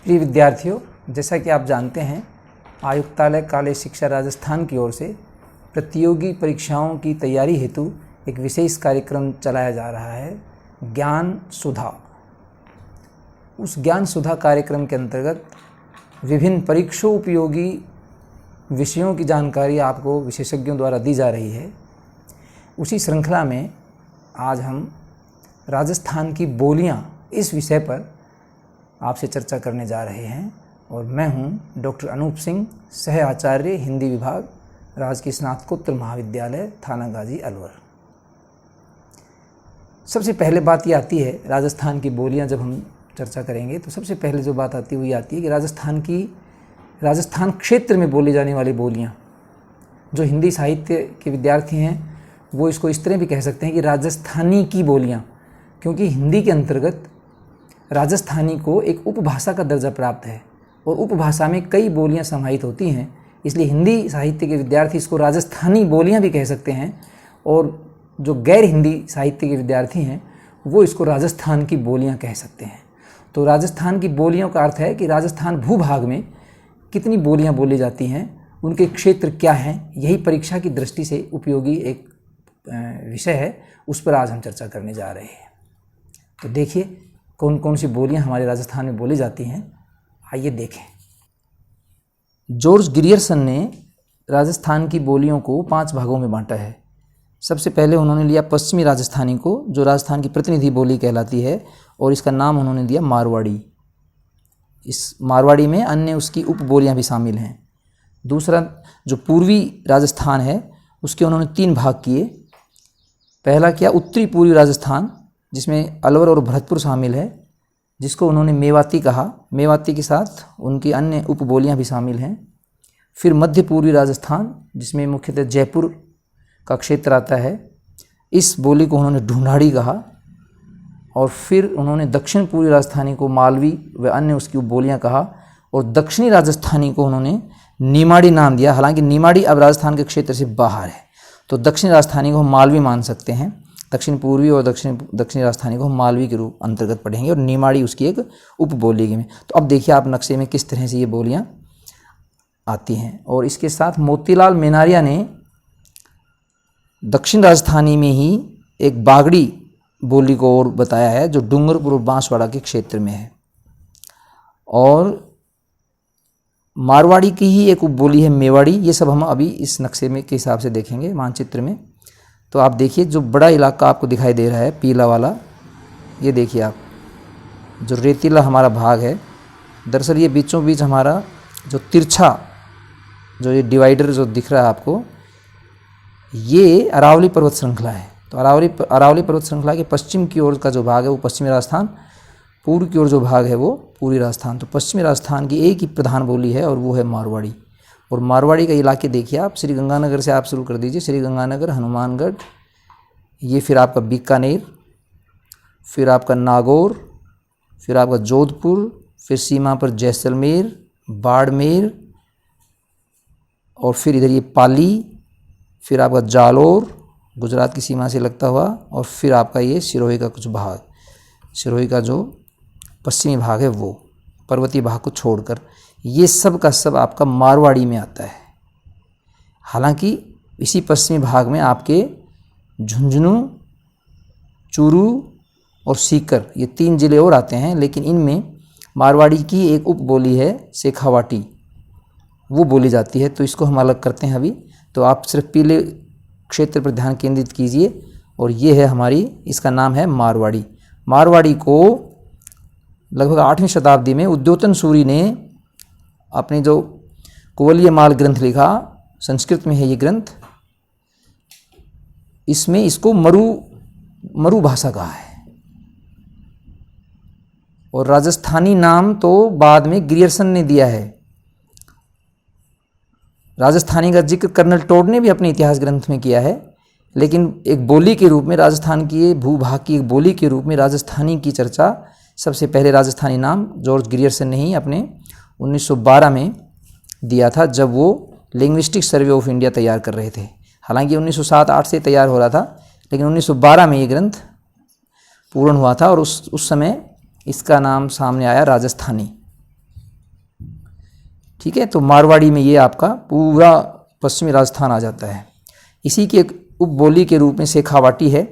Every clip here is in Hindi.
प्रिय विद्यार्थियों, जैसा कि आप जानते हैं, आयुक्तालय कॉलेज शिक्षा राजस्थान की ओर से प्रतियोगी परीक्षाओं की तैयारी हेतु एक विशेष कार्यक्रम चलाया जा रहा है, ज्ञान सुधा। उस ज्ञान सुधा कार्यक्रम के अंतर्गत विभिन्न परीक्षा उपयोगी विषयों की जानकारी आपको विशेषज्ञों द्वारा दी जा रही है। उसी श्रृंखला में आज हम राजस्थान की बोलियां इस विषय पर आपसे चर्चा करने जा रहे हैं और मैं हूं डॉक्टर अनूप सिंह, सह आचार्य हिंदी विभाग, राजकीय स्नातकोत्तर महाविद्यालय, थाना गाजी, अलवर। सबसे पहले बात ये आती है, राजस्थान की बोलियां जब हम चर्चा करेंगे तो सबसे पहले जो बात आती है वो आती है कि राजस्थान क्षेत्र में बोली जाने वाली बोलियां। जो हिंदी साहित्य के विद्यार्थी हैं वो इसको इस तरह भी कह सकते हैं कि राजस्थानी की बोलियां, क्योंकि हिंदी के अंतर्गत राजस्थानी को एक उपभाषा का दर्जा प्राप्त है और उपभाषा में कई बोलियां समाहित होती हैं, इसलिए हिंदी साहित्य के विद्यार्थी इसको राजस्थानी बोलियां भी कह सकते हैं और जो गैर हिंदी साहित्य के विद्यार्थी हैं वो इसको राजस्थान की बोलियां कह सकते हैं। तो राजस्थान की बोलियों का अर्थ है कि राजस्थान भूभाग में कितनी बोलियां बोली जाती हैं, उनके क्षेत्र क्या हैं, यही परीक्षा की दृष्टि से उपयोगी एक विषय है, उस पर आज हम चर्चा करने जा रहे हैं। तो देखिए कौन कौन सी बोलियां हमारे राजस्थान में बोली जाती हैं, आइए देखें। जॉर्ज ग्रियर्सन ने राजस्थान की बोलियों को 5 भागों में बांटा है। सबसे पहले उन्होंने लिया पश्चिमी राजस्थानी को, जो राजस्थान की प्रतिनिधि बोली कहलाती है, और इसका नाम उन्होंने दिया मारवाड़ी। इस मारवाड़ी में अन्य उसकी उपबोलियां भी शामिल हैं। दूसरा जो पूर्वी राजस्थान है उसके उन्होंने 3 भाग किए। पहला किया उत्तरी पूर्वी राजस्थान, जिसमें अलवर और भरतपुर शामिल है, जिसको उन्होंने मेवाती कहा। मेवाती के साथ उनकी अन्य उपबोलियां भी शामिल हैं। फिर मध्य पूर्वी राजस्थान, जिसमें मुख्यतः जयपुर का क्षेत्र आता है, इस बोली को उन्होंने ढूंढाड़ी कहा। और फिर उन्होंने दक्षिण पूर्वी राजस्थानी को मालवी व अन्य उसकी उपबोलियां कहा और दक्षिणी राजस्थानी को उन्होंने निमाड़ी नाम दिया। हालांकि निमाड़ी अब राजस्थान के क्षेत्र से बाहर है, तो दक्षिणी राजस्थानी को हम मालवी मान सकते हैं। दक्षिण पूर्वी और दक्षिणी राजस्थानी को हम मालवी के रूप अंतर्गत पढ़ेंगे और निमाड़ी उसकी एक उपबोली में। तो अब देखिए आप नक्शे में किस तरह से ये बोलियां आती हैं। और इसके साथ मोतीलाल मेनारिया ने दक्षिण राजस्थानी में ही एक बागड़ी बोली को और बताया है, जो डूंगरपुर और बांसवाड़ा के क्षेत्र में है। और मारवाड़ी की ही एक उपबोली है मेवाड़ी। ये सब हम अभी इस नक्शे में के हिसाब से देखेंगे, मानचित्र में। तो आप देखिए जो बड़ा इलाका आपको दिखाई दे रहा है पीला वाला, ये देखिए आप, जो रेतीला हमारा भाग है, दरअसल ये बीचों बीच हमारा जो तिरछा जो ये डिवाइडर जो दिख रहा है आपको, ये अरावली पर्वत श्रृंखला है। तो अरावली पर्वत श्रृंखला के पश्चिम की ओर का जो भाग है वो पश्चिमी राजस्थान, पूर्व की ओर जो भाग है वो पूर्वी राजस्थान। तो पश्चिमी राजस्थान की एक ही प्रधान बोली है और वो है मारवाड़ी। और मारवाड़ी का इलाके देखिए आप, श्री गंगानगर से आप शुरू कर दीजिए। श्री गंगानगर, हनुमानगढ़, ये फिर आपका बीकानेर, फिर आपका नागौर, फिर आपका जोधपुर, फिर सीमा पर जैसलमेर, बाड़मेर, और फिर इधर ये पाली, फिर आपका जालोर गुजरात की सीमा से लगता हुआ, और फिर आपका ये सिरोही का कुछ भाग, सिरोही का जो पश्चिमी भाग है वो, पर्वतीय भाग को छोड़कर, ये सब का सब आपका मारवाड़ी में आता है। हालांकि इसी पश्चिमी भाग में आपके झुंझुनू, चूरू और सीकर, ये 3 जिले और आते हैं, लेकिन इनमें मारवाड़ी की एक उपबोली है शेखावाटी, वो बोली जाती है। तो इसको हम अलग करते हैं अभी। तो आप सिर्फ पीले क्षेत्र पर ध्यान केंद्रित कीजिए, और ये है हमारी, इसका नाम है मारवाड़ी। मारवाड़ी को लगभग 8वीं शताब्दी में उद्योतन सूरी ने अपने जो कुवलीय माल ग्रंथ लिखा, संस्कृत में है ये ग्रंथ, इसमें इसको मरु भाषा कहा है। और राजस्थानी नाम तो बाद में ग्रियर्सन ने दिया है। राजस्थानी का जिक्र कर्नल टोड ने भी अपने इतिहास ग्रंथ में किया है, लेकिन एक बोली के रूप में, राजस्थान की भूभाग की एक बोली के रूप में राजस्थानी की चर्चा सबसे पहले राजस्थानी नाम जॉर्ज ग्रियर्सन ने ही अपने 1912 में दिया था, जब वो लिंग्विस्टिक सर्वे ऑफ इंडिया तैयार कर रहे थे। हालांकि 1907-8 से तैयार हो रहा था, लेकिन 1912 में ये ग्रंथ पूर्ण हुआ था और उस समय इसका नाम सामने आया राजस्थानी। ठीक है, तो मारवाड़ी में ये आपका पूरा पश्चिमी राजस्थान आ जाता है। इसी की एक उपबोली के रूप में शेखावाटी है,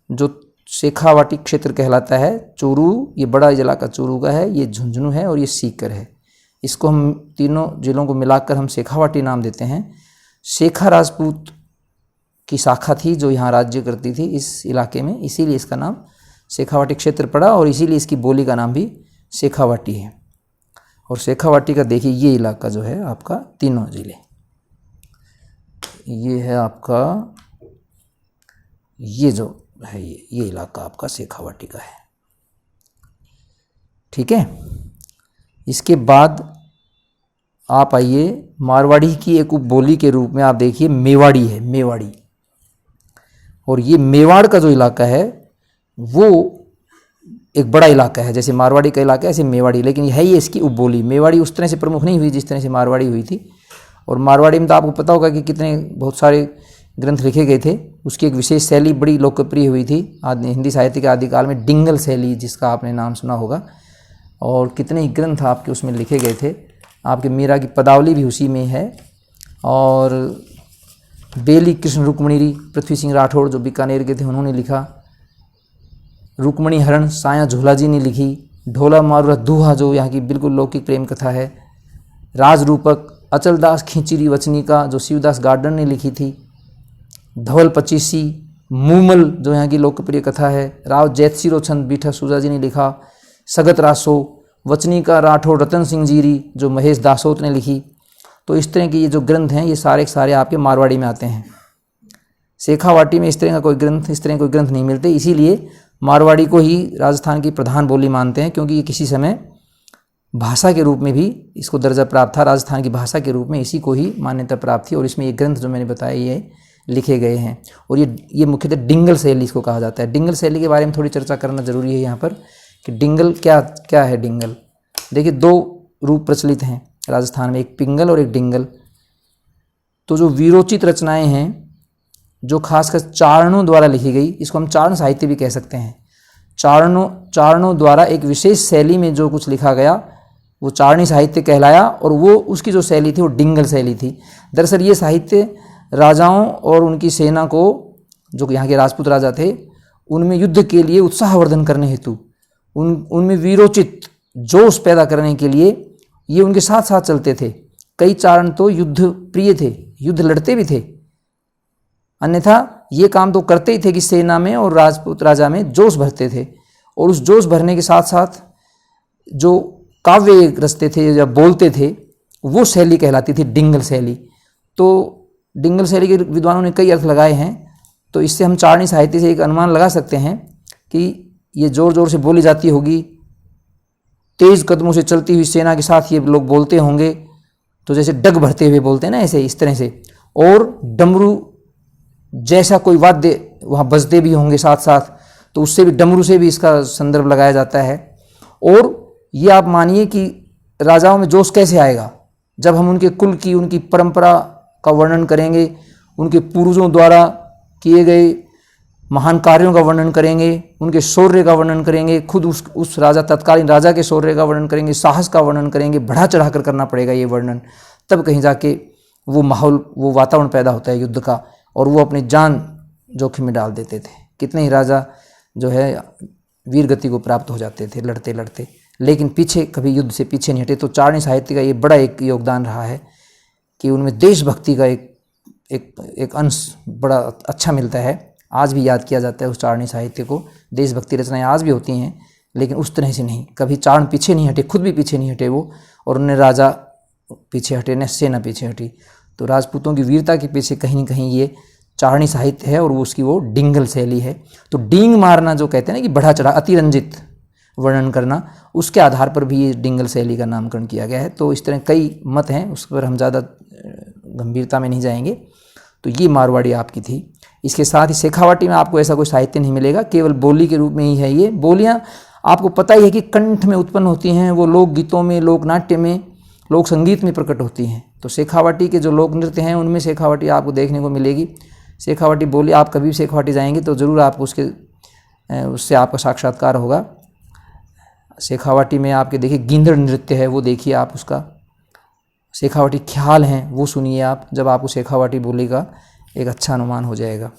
जो शेखावाटी क्षेत्र कहलाता है। चूरू, ये बड़ा इलाका चूरू का है, ये झुंझुनू है और ये सीकर है। इसको हम तीनों जिलों को मिलाकर हम शेखावाटी नाम देते हैं। शेखा राजपूत की शाखा थी जो यहाँ राज्य करती थी इस इलाके में, इसीलिए इसका नाम शेखावाटी क्षेत्र पड़ा और इसीलिए इसकी बोली का नाम भी शेखावाटी है। और शेखावाटी का देखिए ये इलाका जो है आपका तीनों जिले, ये है आपका, ये जो है ये इलाका आपका शेखावाटी का है। ठीक है, इसके बाद आप आइए मारवाड़ी की एक उपबोली के रूप में आप देखिए मेवाड़ी है, मेवाड़ी। और ये मेवाड़ का जो इलाका है वो एक बड़ा इलाका है, जैसे मारवाड़ी का इलाका है ऐसे मेवाड़ी, लेकिन है ये इसकी उपबोली। मेवाड़ी उस तरह से प्रमुख नहीं हुई जिस तरह से मारवाड़ी हुई थी। और मारवाड़ी में तो आपको पता होगा कि कितने बहुत सारे ग्रंथ लिखे गए थे। उसकी एक विशेष शैली बड़ी लोकप्रिय हुई थी हिंदी साहित्य के आदिकाल में, डिंगल शैली, जिसका आपने नाम सुना होगा। और कितने ही ग्रंथ आपके उसमें लिखे गए थे। आपके मीरा की पदावली भी उसी में है। और बेली कृष्ण रुक्मणी पृथ्वी सिंह राठौड़ जो बीकानेर के थे उन्होंने लिखा। रुक्मणी हरण साया झोला जी ने लिखी। ढोला मारूरा दूहा जो यहाँ की बिल्कुल लौकिक प्रेम कथा है। राजरूपक अचलदास खींचीरी वचनिका जो शिवदास गार्डन ने लिखी थी। धवल पचीसी मूमल जो यहाँ की लोकप्रिय कथा है। राव जैतसिरो छंद बीठा सूजा जी ने लिखा। सगत रासो वचनिका राठौड़ रतन सिंह जीरी जो महेश दासोत ने लिखी। तो इस तरह के ये जो ग्रंथ हैं ये सारे के सारे आपके मारवाड़ी में आते हैं। शेखावाटी में इस तरह का कोई ग्रंथ नहीं मिलते, इसीलिए मारवाड़ी को ही राजस्थान की प्रधान बोली मानते हैं, क्योंकि ये किसी समय भाषा के रूप में भी इसको दर्जा प्राप्त था। राजस्थान की भाषा के रूप में इसी को ही मान्यता प्राप्त थी। और इसमें ये ग्रंथ जो मैंने बताया ये लिखे गए हैं। और ये मुख्यतः डिंगल शैली इसको कहा जाता है। डिंगल शैली के बारे में थोड़ी चर्चा करना जरूरी है यहाँ पर कि डिंगल क्या है। डिंगल देखिए दो रूप प्रचलित हैं राजस्थान में, एक पिंगल और एक डिंगल। तो जो वीरोचित रचनाएं हैं जो खासकर चारणों द्वारा लिखी गई, इसको हम चारण साहित्य भी कह सकते हैं। चारणों द्वारा एक विशेष शैली में जो कुछ लिखा गया वो चारणी साहित्य कहलाया। और वो उसकी जो शैली थी वो डिंगल शैली थी। दरअसल ये साहित्य राजाओं और उनकी सेना को, जो यहाँ के राजपूत राजा थे, उनमें युद्ध के लिए उत्साहवर्धन करने हेतु, उनमें वीरोचित जोश पैदा करने के लिए ये उनके साथ साथ चलते थे। कई चारण तो युद्ध प्रिय थे, युद्ध लड़ते भी थे, अन्यथा ये काम तो करते ही थे कि सेना में और राजपूत राजा में जोश भरते थे। और उस जोश भरने के साथ साथ जो काव्य रचते थे या बोलते थे वो शैली कहलाती थी डिंगल शैली। तो डिंगल शैली के विद्वानों ने कई अर्थ लगाए हैं। तो इससे हम चारणी साहित्य से एक अनुमान लगा सकते हैं कि ये जोर जोर से बोली जाती होगी, तेज कदमों से चलती हुई सेना के साथ ये लोग बोलते होंगे, तो जैसे डग भरते हुए बोलते हैं ना, ऐसे इस तरह से। और डमरू जैसा कोई वाद्य वहाँ बजते भी होंगे साथ साथ, तो उससे भी, डमरू से भी इसका संदर्भ लगाया जाता है। और ये आप मानिए कि राजाओं में जोश कैसे आएगा जब हम उनके कुल की, उनकी परंपरा का वर्णन करेंगे, उनके पूर्वजों द्वारा किए गए महान कार्यों का वर्णन करेंगे, उनके शौर्य का वर्णन करेंगे, खुद उस राजा, तत्कालीन राजा के शौर्य का वर्णन करेंगे, साहस का वर्णन करेंगे, बढ़ा चढ़ा कर करना पड़ेगा ये वर्णन। तब कहीं जाके वो माहौल, वो वातावरण पैदा होता है युद्ध का, और वो अपनी जान जोखिम में डाल देते थे। कितने ही राजा जो है वीर गति को प्राप्त हो जाते थे लड़ते लड़ते, लेकिन पीछे कभी युद्ध से पीछे नहीं हटे। तो चारणी साहित्य का ये बड़ा एक योगदान रहा है कि उनमें देशभक्ति का एक अंश बड़ा अच्छा मिलता है। आज भी याद किया जाता है उस चारणी साहित्य को। देशभक्ति रचनाएं आज भी होती हैं, लेकिन उस तरह से नहीं। कभी चारण पीछे नहीं हटे, खुद भी पीछे नहीं हटे वो, और उन्हें राजा पीछे हटे, न सेना पीछे हटी। तो राजपूतों की वीरता के पीछे कहीं न कहीं ये चारणी साहित्य है, और वो उसकी वो डिंगल शैली है। तो डींग मारना जो कहते हैं ना कि बढ़ा चढ़ा अतिरंजित वर्णन करना, उसके आधार पर भी ये डिंगल शैली का नामकरण किया गया है। तो इस तरह कई मत हैं, उस पर हम ज़्यादा गंभीरता में नहीं जाएंगे। तो ये मारवाड़ी आपकी थी। इसके साथ ही शेखावाटी में आपको ऐसा कोई साहित्य नहीं मिलेगा, केवल बोली के रूप में ही है। ये बोलियाँ आपको पता ही है कि कंठ में उत्पन्न होती हैं, वो लोक गीतों में, लोक नाट्य में, लोक संगीत में प्रकट होती हैं। तो शेखावाटी के जो लोक नृत्य हैं उनमें शेखावाटी आपको देखने को मिलेगी। शेखावाटी बोली, आप कभी भी शेखावाटी जाएंगे तो ज़रूर आपको उससे आपका साक्षात्कार होगा। शेखावाटी में आपके देखिए गिंधड़ नृत्य है, वो देखिए आप उसका। शेखावाटी ख्याल हैं वो सुनिए आप, जब आपको शेखावाटी बोली का एक अच्छा अनुमान हो जाएगा।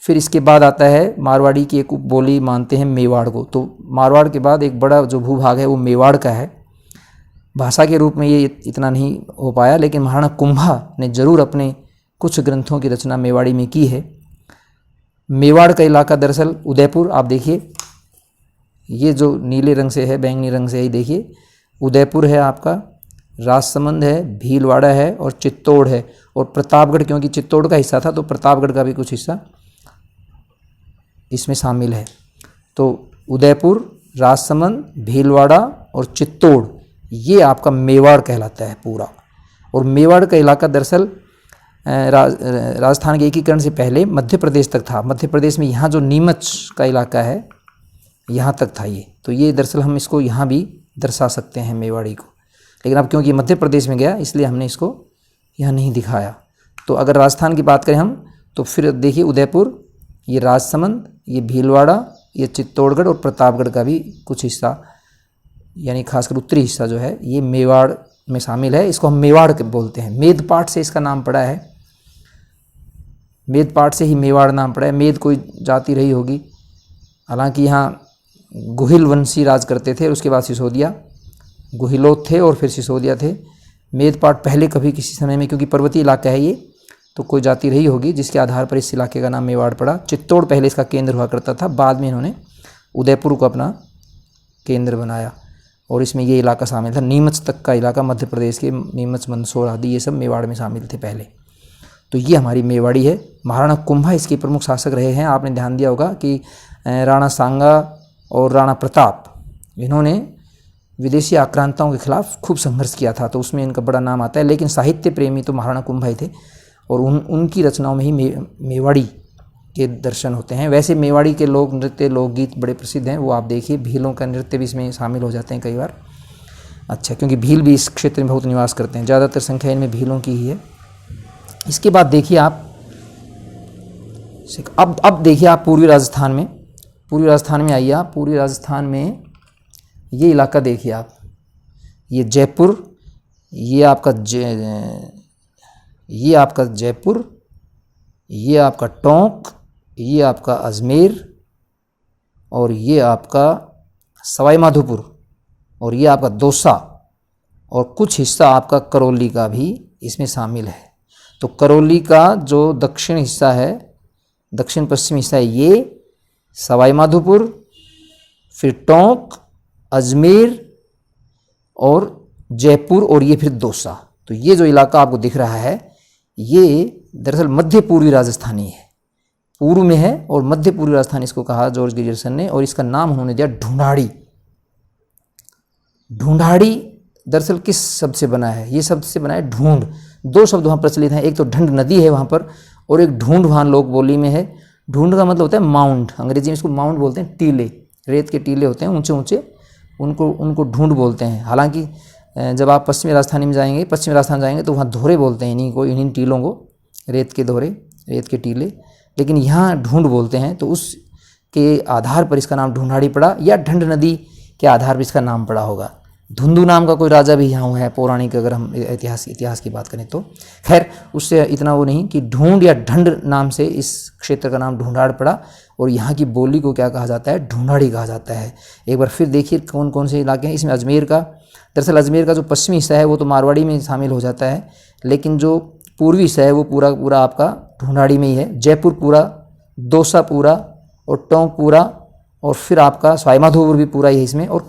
फिर इसके बाद आता है मारवाड़ी की एक उपबोली मानते हैं मेवाड़ को। तो मारवाड़ के बाद एक बड़ा जो भूभाग है वो मेवाड़ का है। भाषा के रूप में ये इतना नहीं हो पाया, लेकिन महाराणा कुंभा ने जरूर अपने कुछ ग्रंथों की रचना मेवाड़ी में की है। मेवाड़ का इलाका दरअसल उदयपुर, आप देखिए ये जो नीले रंग से है, बैंगनी रंग से ही देखिए, उदयपुर है आपका, राजसमंद है, भीलवाड़ा है और चित्तौड़ है, और प्रतापगढ़, क्योंकि चित्तौड़ का हिस्सा था तो प्रतापगढ़ का भी कुछ हिस्सा इसमें शामिल है। तो उदयपुर, राजसमंद, भीलवाड़ा और चित्तौड़ ये आपका मेवाड़ कहलाता है पूरा। और मेवाड़ का इलाका दरअसल राजस्थान के एकीकरण से पहले मध्य प्रदेश तक था। मध्य प्रदेश में यहाँ जो नीमच का इलाका है यहाँ तक था ये। तो ये दरअसल हम इसको यहाँ भी दर्शा सकते हैं मेवाड़ी को, लेकिन अब क्योंकि मध्य प्रदेश में गया इसलिए हमने इसको यहाँ नहीं दिखाया। तो अगर राजस्थान की बात करें हम तो फिर देखिए उदयपुर, ये राजसमंद, ये भीलवाड़ा, ये चित्तौड़गढ़ और प्रतापगढ़ का भी कुछ हिस्सा, यानी खासकर उत्तरी हिस्सा जो है ये मेवाड़ में शामिल है। इसको हम मेवाड़ बोलते हैं। मेदपाट से इसका नाम पड़ा है, मेदपाट से ही मेवाड़ नाम पड़ा है। मेद कोई जाति रही होगी, हालांकि यहाँ गुहिल वंशी राज करते थे, उसके बाद सिसोदिया, गुहिलोत थे और फिर सिसोदिया थे। मेदपाट पहले कभी किसी समय में, क्योंकि पर्वतीय इलाका है ये, तो कोई जाति रही होगी जिसके आधार पर इस इलाके का नाम मेवाड़ पड़ा। चित्तौड़ पहले इसका केंद्र हुआ करता था, बाद में इन्होंने उदयपुर को अपना केंद्र बनाया और इसमें ये इलाका शामिल था। नीमच तक का इलाका, मध्य प्रदेश के नीमच, मंदसौर आदि ये सब मेवाड़ में शामिल थे पहले। तो ये हमारी मेवाड़ी है। महाराणा कुंभा इसके प्रमुख शासक रहे हैं। आपने ध्यान दिया होगा कि राणा सांगा और राणा प्रताप, इन्होंने विदेशी आक्रांताओं के खिलाफ खूब संघर्ष किया था, तो उसमें इनका बड़ा नाम आता है। लेकिन साहित्य प्रेमी तो महाराणा कुंभा ही थे और उनकी रचनाओं में ही मेवाड़ी के दर्शन होते हैं। वैसे मेवाड़ी के लोक नृत्य, लोकगीत बड़े प्रसिद्ध हैं, वो आप देखिए, भीलों का नृत्य भी इसमें शामिल हो जाते हैं कई बार। अच्छा, क्योंकि भील भी इस क्षेत्र में बहुत निवास करते हैं, ज़्यादातर संख्या इनमें भीलों की ही है। इसके बाद देखिए आप, अब देखिए आप पूर्वी राजस्थान में आइए आप। पूर्वी राजस्थान में ये इलाका देखिए आप, ये जयपुर, ये आपका जयपुर, ये आपका टोंक, ये आपका अजमेर और ये आपका सवाई माधोपुर और ये आपका दौसा और कुछ हिस्सा आपका करौली का भी इसमें शामिल है। तो करौली का जो दक्षिण हिस्सा है, दक्षिण पश्चिम हिस्सा है, ये सवाई माधोपुर, फिर टोंक, अजमेर और जयपुर और ये फिर दौसा। तो ये जो इलाका आपको दिख रहा है ये दरअसल मध्य पूर्वी राजस्थानी है, पूर्व में है और मध्य पूर्वी राजस्थान इसको कहा जॉर्ज गिरियर्सन ने, और इसका नाम उन्होंने दिया ढूंढाड़ी। ढूंढाड़ी दरअसल किस शब्द से बना है? ये शब्द से बना है ढूंढ। दो शब्द वहाँ प्रचलित हैं, एक तो ढंड नदी है वहाँ पर और एक ढूंढ वहाँ लोक बोली में है। ढूंढ का मतलब होता है माउंट, अंग्रेजी में इसको माउंट बोलते हैं। टीले, रेत के टीले होते हैं ऊंचे ऊंचे, उनको ढूंढ बोलते हैं। हालांकि जब आप पश्चिमी राजस्थान जाएंगे तो वहाँ धोरे बोलते हैं इन्हीं टीलों को, रेत के धोरे, रेत के टीले, लेकिन यहाँ ढूंढ बोलते हैं। तो उसके आधार पर इसका नाम ढूंढाड़ी पड़ा, या ढंड नदी के आधार पर इसका नाम पड़ा होगा। धुंधु नाम का कोई राजा भी यहाँ है पौराणिक, अगर हम इतिहास की बात करें तो। खैर, उससे इतना वो नहीं कि ढूंढ या ढंड नाम से इस क्षेत्र का नाम ढूंढाड़ पड़ा, और यहाँ की बोली को क्या कहा जाता है? ढूंढाड़ी कहा जाता है। एक बार फिर देखिए कौन कौन से इलाके हैं इसमें। अजमेर का, दरअसल अजमेर का जो पश्चिमी हिस्सा है वो तो मारवाड़ी में शामिल हो जाता है, लेकिन जो पूर्वी हिस्सा है वो पूरा आपका ढूंढाड़ी में ही है। जयपुर पूरा, दौसा पूरा और टोंक पूरा, और फिर आपका सवाई माधोपुर भी पूरा ही है इसमें, और